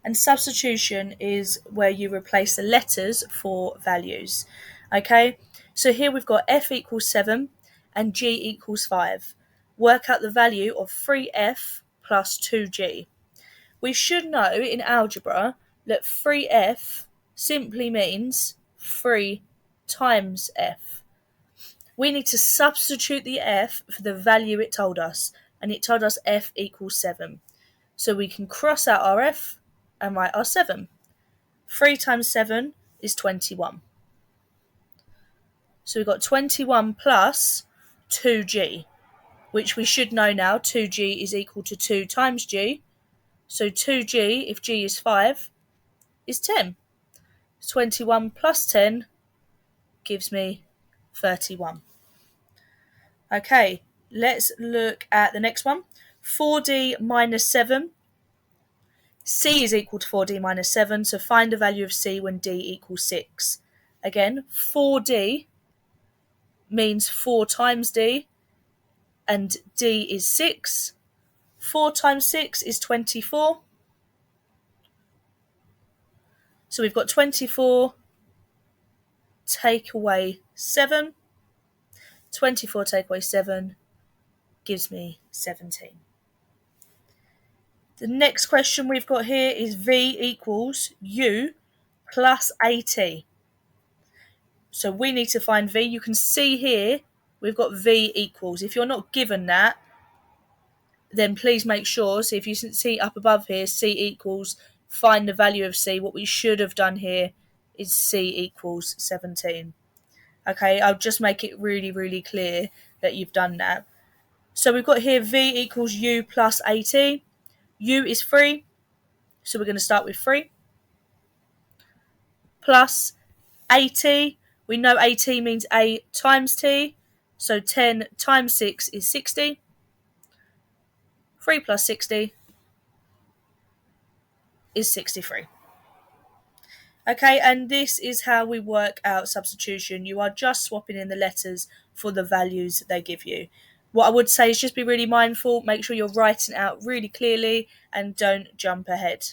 and substitution is where you replace the letters for values. Okay, so here we've got f equals 7 and g equals 5. Work out the value of 3f plus 2g. We should know in algebra that 3f simply means 3 times f. We need to substitute the f for the value it told us, and it told us f equals 7. So we can cross out our f and write our 7. 3 times 7 is 21. So we've got 21 plus 2g, which we should know now 2g is equal to 2 times g. So 2g, if g is 5, is 10. 21 plus 10 gives me 31. Okay, let's look at the next one. 4d minus 7. C is equal to 4d minus 7, so find the value of c when d equals 6. Again, 4d means 4 times d, and d is 6. 4 times 6 is 24. So we've got 24 take away 7. 24 take away 7 gives me 17. The next question we've got here is v equals u plus at. So we need to find v. You can see here we've got v equals. If you're not given that, then please make sure, so if you see up above here, c equals, find the value of c. What we should have done here is c equals 17. Okay, I'll just make it really, really clear that you've done that. So we've got here v equals u plus at. U is 3, so we're going to start with 3. Plus at, we know at means a times t, so 10 times 6 is 60. 3 plus 60 is 63. Okay, and this is how we work out substitution. You are just swapping in the letters for the values they give you. What I would say is just be really mindful, make sure you're writing it out really clearly and don't jump ahead.